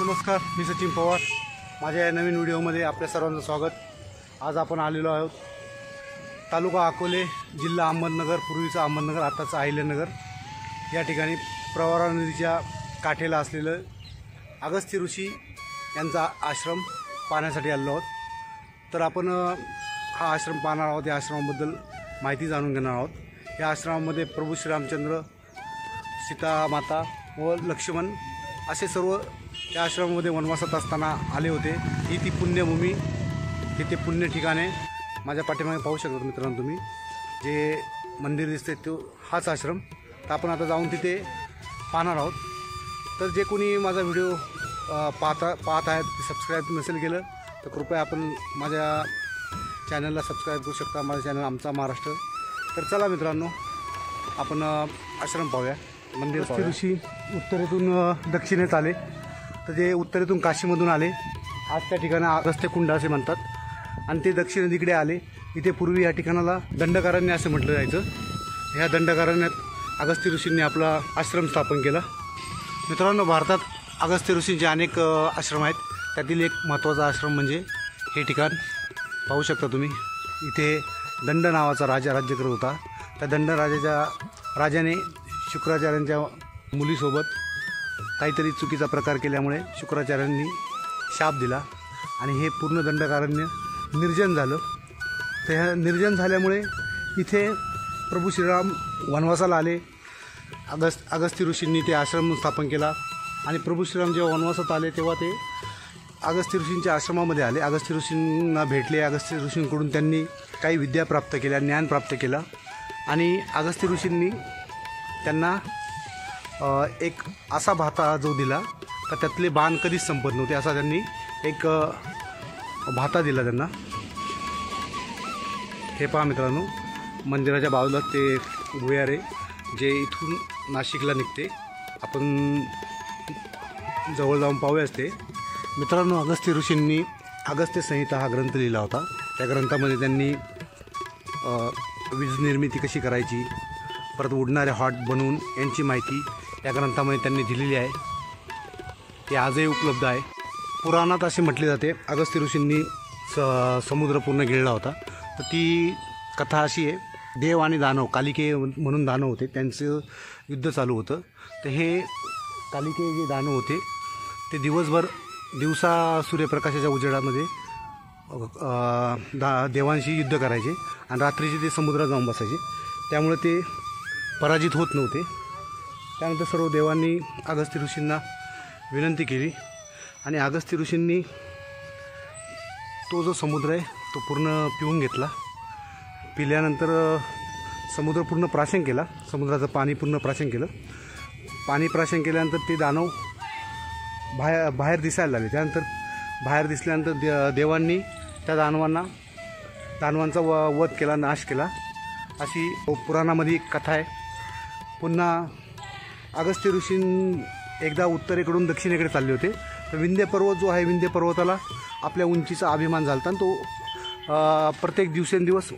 नमस्कार, मी सचिन पवार. माझ्या या नवीन व्हिडिओमध्ये आपल्या सर्वांचं स्वागत. आज आपण आलेलो आहोत तालुका अकोले, जिल्हा अहमदनगर, पूर्वीचा अहमदनगर, आताचं अहिल्यानगर या ठिकाणी प्रवरा नदीच्या काठेला असलेलं अगस्त्य ऋषी यांचा आश्रम पाहण्यासाठी आलेलो आहोत. तर आपण हा आश्रम पाहणार आहोत. या आश्रमाबद्दल माहिती जाणून घेणार आहोत. या आश्रमामध्ये प्रभू श्रीरामचंद्र, सीता माता व लक्ष्मण असे सर्व या आश्रमामध्ये वनवासात असताना आले होते. ही ती पुण्यभूमी, ही ते पुण्य ठिकाणे माझ्या पाठीमागे पाहू शकता मित्रांनो. तुम्ही जे मंदिर दिसते तो हाच आश्रम. तर आपण आता जाऊन तिथे पाहणार आहोत. तर जे कोणी माझा व्हिडिओ पाहत आहेत ते सबस्क्राईब नसेल केलं तर कृपया आपण माझ्या चॅनलला सबस्क्राईब करू शकता. माझं चॅनल आमचा महाराष्ट्र. तर चला मित्रांनो, आपण आश्रम पाहूया, मंदिर पाहूया. ऋषी उत्तरेतून दक्षिणेत आले. तर जे उत्तरेतून काशीमधून आले, आज त्या ठिकाणी अगस्त्य कुंड असे म्हणतात, आणि ते दक्षिणेकडे आले. इथे पूर्वी या ठिकाणाला दंडकारण्य असं म्हटलं जायचं. ह्या दंडकारण्यात अगस्त्य ऋषींनी आपला आश्रम स्थापन केला. मित्रांनो, भारतात अगस्त्य ऋषींचे अनेक आश्रम आहेत. त्यातील एक महत्त्वाचा आश्रम म्हणजे हे ठिकाण पाहू शकता तुम्ही. इथे दंड नावाचा राजा राज्य करत होता. त्या दंड राजाने शुक्राचार्यांच्या मुलीसोबत काहीतरी चुकीचा प्रकार केल्यामुळे शुक्राचार्यांनी शाप दिला आणि हे पूर्ण दंडकारण्य निर्जन झालं. तर ह्या निर्जन झाल्यामुळे इथे प्रभू श्रीराम वनवासाला आले. अगस्त्य ऋषींनी ते आश्रम स्थापन केला. आणि प्रभू श्रीराम जेव्हा वनवासात आले तेव्हा ते अगस्त्य ऋषींच्या आश्रमामध्ये आले. अगस्त्य ऋषींना भेटले. अगस्त्य ऋषींकडून त्यांनी काही विद्या प्राप्त केल्या, ज्ञान प्राप्त केलं. आणि अगस्त्य ऋषींनी त्यांना एक असा भाता जो दिला का त्यातले बाण कधीच संपत नव्हते, असा त्यांनी एक भाता दिला त्यांना. हे पहा मित्रांनो, मंदिराच्या बाजूला ते भुयारे जे इथून नाशिकला निघते. आपण जवळ जाऊन पाहूयाच ते. मित्रांनो, अगस्त्य ऋषींनी अगस्त्य संहिता हा ग्रंथ लिहिला होता. त्या ग्रंथामध्ये त्यांनी वीज निर्मिती कशी करायची, परत उडणारे हॉट बनवून यांची माहिती या ग्रंथामध्ये त्यांनी दिलेली आहे. ते आजही उपलब्ध आहे. पुराणात असे म्हटले जाते अगस्त्य ऋषींनी समुद्र पूर्ण गिळला होता. तर ती कथा अशी आहे, देव आणि दानव, कालिके म्हणून दानव होते, त्यांचं युद्ध चालू होतं. तर हे कालिके जे दानव होते ते दिवसा सूर्यप्रकाशाच्या उजेडामध्ये देवांशी युद्ध करायचे आणि रात्रीचे ते समुद्रात जाऊन बसायचे. त्यामुळे ते पराजित होत नव्हते. त्यानंतर सर्व देवांनी अगस्त्य ऋषींना विनंती केली आणि अगस्त्य ऋषींनी तो जो समुद्र आहे तो पूर्ण पिऊन घेतला. पिल्यानंतर समुद्र पूर्ण प्राशन केला. समुद्राचं पाणी पूर्ण प्राशन केलं. पाणी प्राशन केल्यानंतर ते दानव बाहेर दिसायला लागले. त्यानंतर बाहेर दिसल्यानंतर देवांनी त्या दानवांचा वध केला, नाश केला, अशी पुराणामध्ये एक कथा आहे. पुन्हा अगस्त्य ऋषी एकदा उत्तरेकडून दक्षिणेकडे चालले होते. तर विंध्य पर्वत जो आहे, विंध्य पर्वताला आपल्या उंचीचा अभिमान झाला आणि तो प्रत्येक दिवसेंदिवस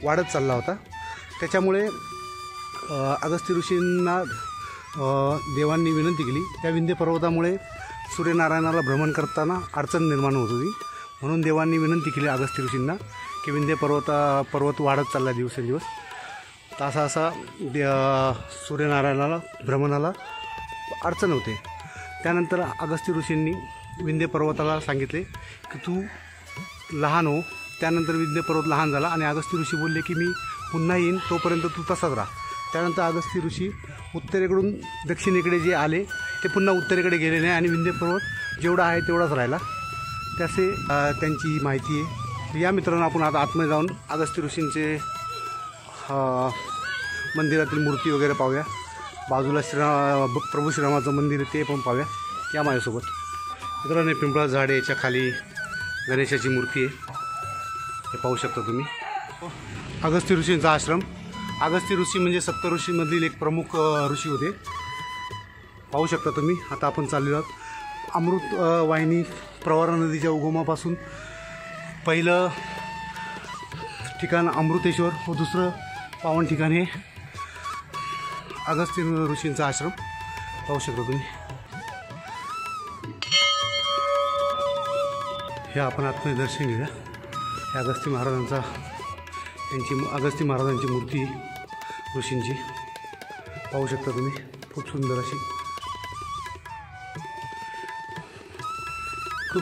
वाढत चालला होता. त्याच्यामुळे अगस्त्य ऋषींना देवांनी विनंती केली. त्या विंध्य पर्वतामुळे सूर्यनारायणाला भ्रमण करताना अडचण निर्माण होत होती. म्हणून देवांनी विनंती केली अगस्त्य ऋषींना की विंध्य पर्वत वाढत चालला दिवसेंदिवस. तर असा सूर्यनारायणाला भ्रमणाला अडचण होते. त्यानंतर अगस्त्य ऋषींनी विंध्य पर्वताला सांगितले की तू लहान हो. त्यानंतर विंध्य पर्वत लहान झाला आणि अगस्त्य ऋषी बोलले की मी पुन्हा येईन, तोपर्यंत तू तसाच राहा. त्यानंतर अगस्त्य ऋषी उत्तरेकडून दक्षिणेकडे जे आले ते पुन्हा उत्तरेकडे गेले नाही आणि विंध्य पर्वत जेवढा आहे तेवढाच राहिला. त्याचे त्यांची माहिती आहे. या मित्रांनो, आपण आता आतमध्ये जाऊन अगस्त्य ऋषींचे मंदिरातील मूर्ती वगैरे पाहूया. बाजूला प्रभू श्रीरामाचं मंदिर आहे, ते पण पाहूया. या माझ्यासोबत. मित्रांनो, पिंपळा झाड याच्या खाली गणेशाची मूर्ती आहे, हे पाहू शकता तुम्ही. अगस्त्य ऋषींचा आश्रम. अगस्त्य ऋषी म्हणजे सप्तऋषीमधील एक प्रमुख ऋषी होते, पाहू शकता तुम्ही. आता आपण चाललेलो आहोत अमृत वाहिनी प्रवरा नदीच्या उगमापासून पहिलं ठिकाण अमृतेश्वर व दुसरं पावन ठिकाण हे अगस्त्य ऋषींचा आश्रम, पाहू शकता तुम्ही. हे आपण आत्मने दर्शन घेऊया. हे अगस्ती महाराजांची मूर्ती ऋषींची पाहू शकता तुम्ही. खूप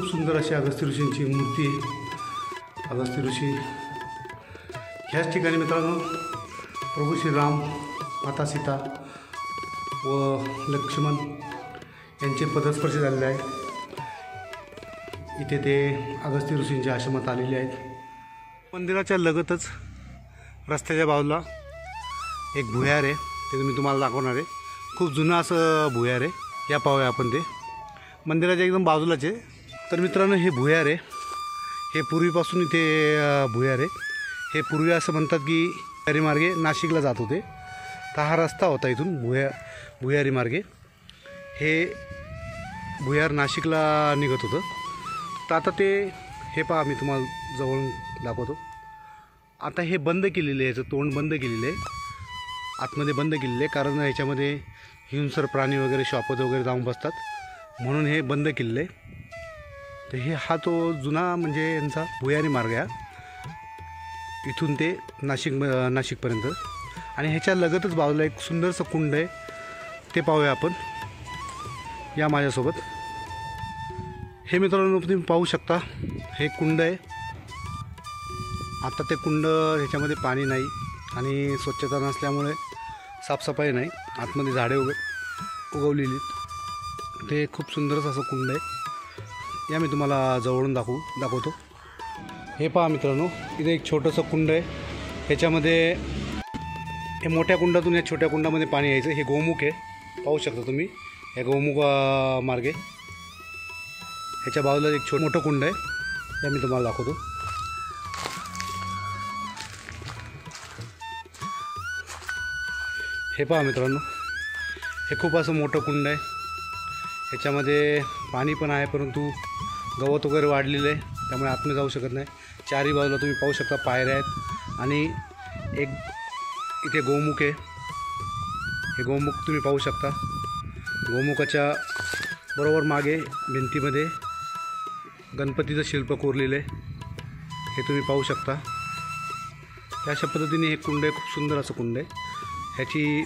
सुंदर अशी अगस्ती ऋषींची मूर्ती आहे. अगस्ती ऋषी ह्याच ठिकाणी मित्रांनो प्रभू श्रीराम, माता सीता व लक्ष्मण यांचे पदस्पर्श झालेले आहे. इथे ते अगस्ती ऋषींच्या आश्रमात आलेले आहेत. मंदिराच्या लगतच रस्त्याच्या बाजूला एक भुयार आहे, ते मी तुम्हाला दाखवणार आहे. खूप जुनं असं भुयार आहे. या पाहूया आपण ते. मंदिराच्या एकदम बाजूलाच आहे. तर मित्रांनो हे भुयार आहे. हे पूर्वीपासून इथे भुयार आहे. हे पूर्वी असं म्हणतात की भुयारी मार्गे नाशिकला जात होते. तर हा रस्ता होता इथून भुयारी मार्गे. हे भुयार नाशिकला निघत होतं. तर आता हे पहा, मी तुम्हाला जवळून दाखवतो. आता हे बंद केलेलं आहे. याचं तोंड बंद केलेलं आहे, आतमध्ये बंद केलेलं आहे. कारण याच्यामध्ये हिंसर प्राणी वगैरे शॉपत वगैरे जाऊन बसतात, म्हणून हे बंद केलेलं आहे. तर हा तो जुना म्हणजे यांचा भुयारी मार्ग आहे. इथून ते नाशिकपर्यंत. आणि ह्याच्या लगतच बाजूला एक सुंदरसं कुंड आहे, ते पाहूया आपण. या माझ्यासोबत. हे मित्रांनो तुम्ही पाहू शकता, हे कुंड आहे. आता ते कुंड ह्याच्यामध्ये पाणी नाही आणि स्वच्छता नसल्यामुळे साफसफाई नाही. आतमध्ये झाडे उगवलेली. ते खूप सुंदरच असं कुंड आहे. या मी तुम्हाला जवळून दाखवतो. हे पहा मित्रांनो, इथे एक छोटंसं कुंड आहे. ह्याच्यामध्ये हे मोठ्या कुंडातून या छोट्या कुंडामध्ये पाणी यायचं. हे गोमुख आहे, पाहू शकता तुम्ही. हे गोमुख मार्गे ह्याच्या बाजूला एक मोठं कुंड आहे. या मी तुम्हाला दाखवतो. हे पहा मित्रांनो, हे खूप असं मोठं कुंड आहे. ह्याच्यामध्ये पाणी पण आहे, परंतु गवत वगैरे वाढलेलं आहे, त्यामुळे आतमध्ये जाऊ शकत नाही. चारही बाजूला तुम्ही पाहू शकता पायऱ्या आहेत. आणि एक इथे गोमुख आहे. हे गोमुख तुम्ही पाहू शकता. गोमुखाच्या बरोबर मागे भिंतीमध्ये गणपतीचं शिल्प कोरलेलं आहे, हे तुम्ही पाहू शकता. अशा पद्धतीने हे कुंड आहे. खूप सुंदर असं कुंड आहे. ह्याची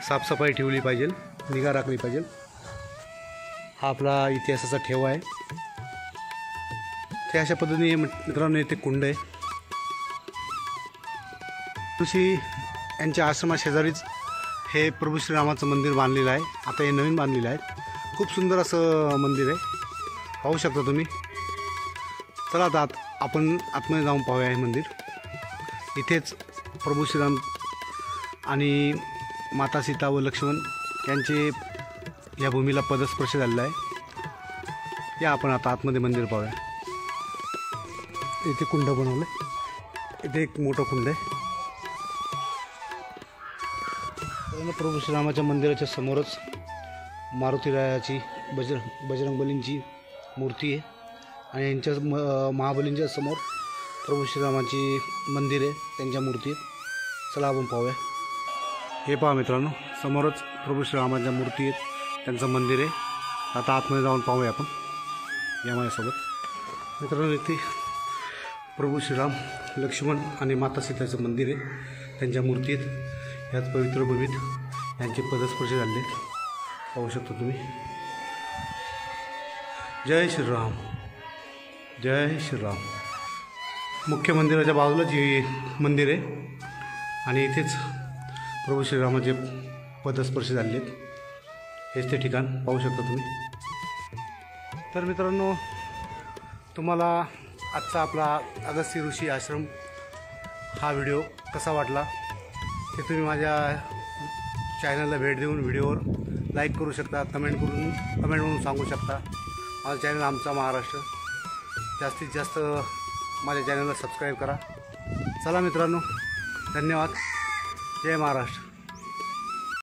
साफसफाई ठेवली पाहिजे, निगा राखली पाहिजे. हा आपला इतिहासाचा ठेवा आहे. ते अशा पद्धतीने मित्रांनो इथे कुंड आहे. ऋषी यांच्या आश्रमाशेजारीच हे प्रभू श्रीरामाचं मंदिर बांधलेलं आहे. आता हे नवीन बांधलेलं आहे. खूप सुंदर असं मंदिर आहे, पाहू शकता तुम्ही. चला आता आपण आतमध्ये जाऊन पाहूया. हे मंदिर इथेच प्रभू श्रीराम आणि माता सीता व लक्ष्मण यांचे या भूमीला पदस्पर्श झालेला आहे. या आपण आता आतमध्ये मंदिर पाहूया. इथे कुंड बनवलं आहे. इथे एक मोठं कुंड आहे. प्रभू श्रीरामाच्या मंदिराच्या समोरच मारुतीरायाची बजरंगबलींची मूर्ती आहे. आणि यांच्या महाबलींच्या समोर प्रभू श्रीरामाची मंदिर आहे, त्यांच्या मूर्ती आहेत. चला आपण पाहूया. हे पहा मित्रांनो, समोरच प्रभू श्रीरामाच्या मूर्ती आहेत, त्यांचं मंदिर आहे. आता आतमध्ये जाऊन पाहूया आपण. या माझ्यासोबत. मित्रांनो इथे प्रभू श्रीराम, लक्ष्मण आणि माता सीताचं मंदिर आहे, त्यांच्या मूर्ती आहेत. ह्याच पवित्र भूमीत यांचे पदस्पर्श झाले, पाहू शकता तुम्ही. जय श्रीराम, जय श्रीराम. मुख्य मंदिराच्या बाजूलाच हे मंदिर आहे आणि इथेच प्रभू श्रीरामाचे पदस्पर्श झाले आहेत. हेच ते ठिकाण पाहू शकता तुम्ही. तर मित्रांनो, तुम्हाला आजचा आपला अगस्ती ऋषी आश्रम हा व्हिडिओ कसा वाटला ते तुम्ही माझ्या चॅनलला भेट देऊन व्हिडिओवर लाईक करू शकता, कमेंट करून सांगू शकता. माझं चॅनल आमचा महाराष्ट्र. जास्तीत जास्त माझ्या चॅनलला सबस्क्राईब करा. चला मित्रांनो, धन्यवाद. जय महाराष्ट्र.